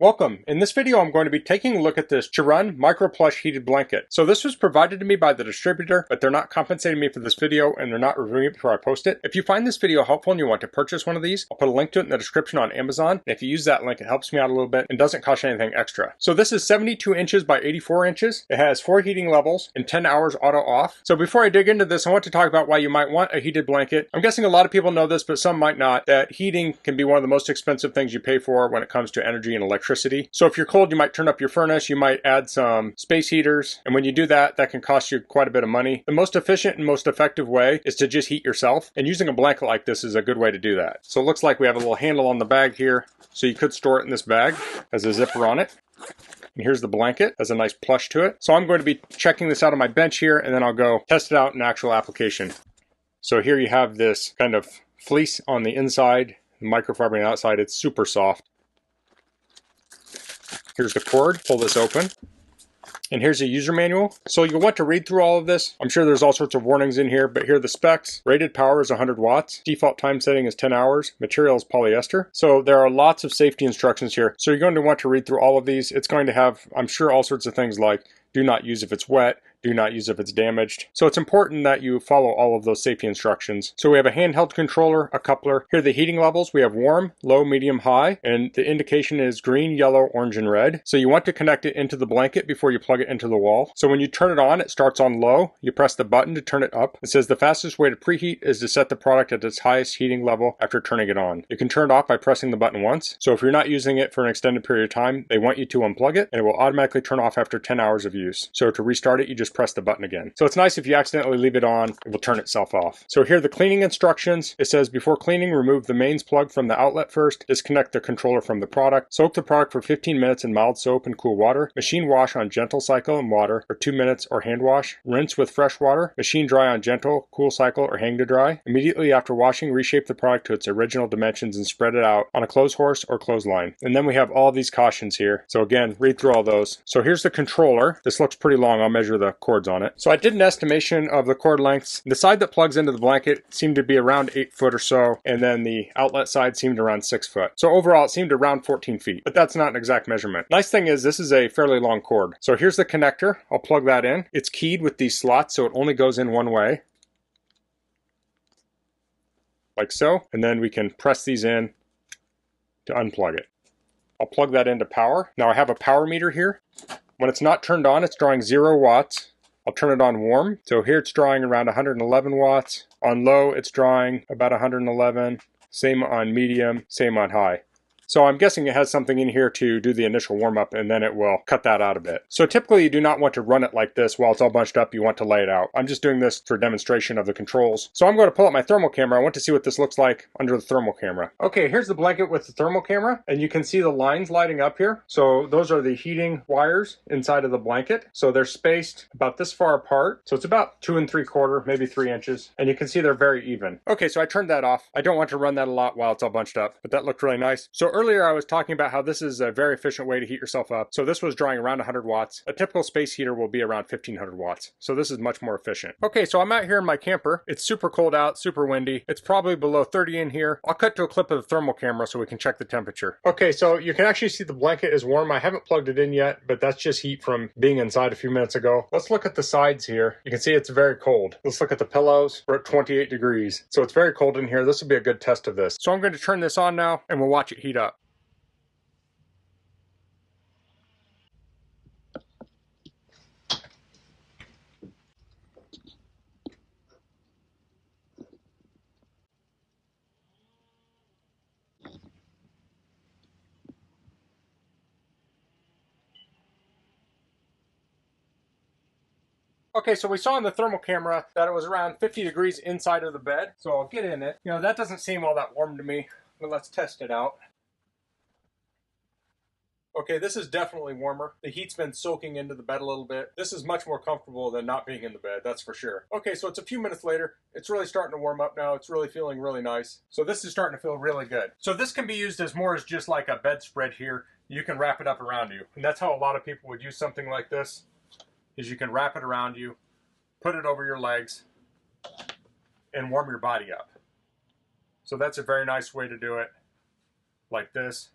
Welcome. In this video, I'm going to be taking a look at this CHRUN Microplush heated blanket. So this was provided to me by the distributor, but they're not compensating me for this video and they're not reviewing it before I post it. If you find this video helpful and you want to purchase one of these, I'll put a link to it in the description on Amazon. And if you use that link, it helps me out a little bit and doesn't cost you anything extra. So this is 72 inches by 84 inches. It has 4 heating levels and 10 hours auto off. So before I dig into this, I want to talk about why you might want a heated blanket. I'm guessing a lot of people know this, but some might not, that heating can be one of the most expensive things you pay for when it comes to energy and electricity. So if you're cold, you might turn up your furnace, you might add some space heaters, and when you do that, that can cost you quite a bit of money. The most efficient and most effective way is to just heat yourself, and using a blanket like this is a good way to do that. So it looks like we have a little handle on the bag here, so you could store it in this bag. Has a zipper on it. And here's the blanket, has a nice plush to it. So I'm going to be checking this out on my bench here, and then I'll go test it out in actual application. So here you have this kind of fleece on the inside, microfiber on the outside. It's super soft. Here's the cord, pull this open. And here's a user manual. So you'll want to read through all of this. I'm sure there's all sorts of warnings in here, but here are the specs. Rated power is 100 watts. Default time setting is 10 hours. Material is polyester. So there are lots of safety instructions here. So you're going to want to read through all of these. It's going to have, I'm sure, all sorts of things like do not use if it's wet, do not use if it's damaged. So it's important that you follow all of those safety instructions. So we have a handheld controller, a coupler. Here are the heating levels. We have warm, low, medium, high, and the indication is green, yellow, orange, and red. So you want to connect it into the blanket before you plug it into the wall. So when you turn it on, it starts on low. You press the button to turn it up. It says the fastest way to preheat is to set the product at its highest heating level after turning it on. You can turn it off by pressing the button once. So if you're not using it for an extended period of time, they want you to unplug it, and it will automatically turn off after 10 hours of use. So to restart it, you just press the button again. So it's nice if you accidentally leave it on, it will turn itself off. So here are the cleaning instructions. It says before cleaning, remove the mains plug from the outlet first, disconnect the controller from the product, soak the product for 15 minutes in mild soap and cool water, machine wash on gentle cycle and water for 2 minutes or hand wash, rinse with fresh water, machine dry on gentle, cool cycle or hang to dry. Immediately after washing, reshape the product to its original dimensions and spread it out on a clothes horse or clothesline. And then we have all these cautions here. So again, read through all those. So here's the controller. This looks pretty long. I'll measure the cords on it. So I did an estimation of the cord lengths. The side that plugs into the blanket seemed to be around 8 foot or so, and then the outlet side seemed around 6 foot. So overall it seemed around 14 feet, but that's not an exact measurement. Nice thing is this is a fairly long cord. So here's the connector. I'll plug that in. It's keyed with these slots, so it only goes in one way, like so, and then we can press these in to unplug it. I'll plug that into power. Now I have a power meter here. When it's not turned on, it's drawing 0 watts. I'll turn it on warm. So here it's drawing around 111 watts. On low, it's drawing about 111. Same on medium, same on high. So I'm guessing it has something in here to do the initial warm up and then it will cut that out a bit. So typically you do not want to run it like this while it's all bunched up. You want to lay it out. I'm just doing this for demonstration of the controls. So I'm going to pull up my thermal camera. I want to see what this looks like under the thermal camera. Okay, here's the blanket with the thermal camera, and you can see the lines lighting up here. So those are the heating wires inside of the blanket. So they're spaced about this far apart. So it's about 2 3/4, maybe 3 inches. And you can see they're very even. Okay, so I turned that off. I don't want to run that a lot while it's all bunched up, but that looked really nice. So earlier I was talking about how this is a very efficient way to heat yourself up. So this was drawing around 100 watts. A typical space heater will be around 1500 watts. So this is much more efficient. Okay, so I'm out here in my camper. It's super cold out, super windy. It's probably below 30 in here. I'll cut to a clip of the thermal camera so we can check the temperature. Okay, so you can actually see the blanket is warm. I haven't plugged it in yet, but that's just heat from being inside a few minutes ago. Let's look at the sides here. You can see it's very cold. Let's look at the pillows. We're at 28 degrees. So it's very cold in here. This will be a good test of this. So I'm going to turn this on now and we'll watch it heat up. Okay, so we saw in the thermal camera that it was around 50 degrees inside of the bed. So I'll get in it. You know, that doesn't seem all that warm to me, but let's test it out. Okay, this is definitely warmer. The heat's been soaking into the bed a little bit. This is much more comfortable than not being in the bed, that's for sure. Okay, so it's a few minutes later. It's really starting to warm up now. It's really feeling really nice. So this is starting to feel really good. So this can be used as more as just like a bedspread here. You can wrap it up around you. And that's how a lot of people would use something like this. Is you can wrap it around you, put it over your legs, and warm your body up. So that's a very nice way to do it, like this.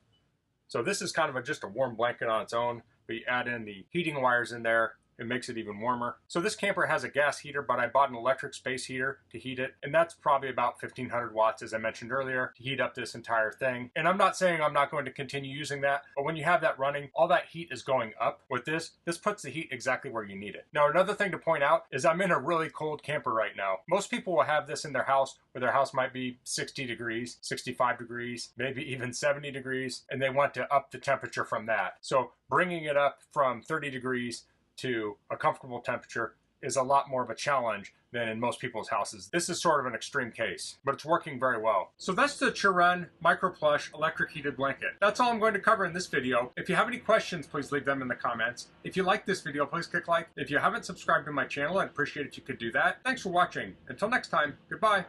So this is kind of just a warm blanket on its own, but you add in the heating wires in there, it makes it even warmer. So this camper has a gas heater, but I bought an electric space heater to heat it, and that's probably about 1500 watts, as I mentioned earlier, to heat up this entire thing. And I'm not saying I'm not going to continue using that, but when you have that running, all that heat is going up. With this puts the heat exactly where you need it. Now, another thing to point out is I'm in a really cold camper right now. Most people will have this in their house, where their house might be 60 degrees, 65 degrees, maybe even 70 degrees, and they want to up the temperature from that. So bringing it up from 30 degrees to a comfortable temperature is a lot more of a challenge than in most people's houses. This is sort of an extreme case, but it's working very well. So that's the CHRUN Microplush electric heated blanket. That's all I'm going to cover in this video. If you have any questions, please leave them in the comments. If you like this video, please click like. If you haven't subscribed to my channel, I'd appreciate it if you could do that. Thanks for watching. Until next time, goodbye.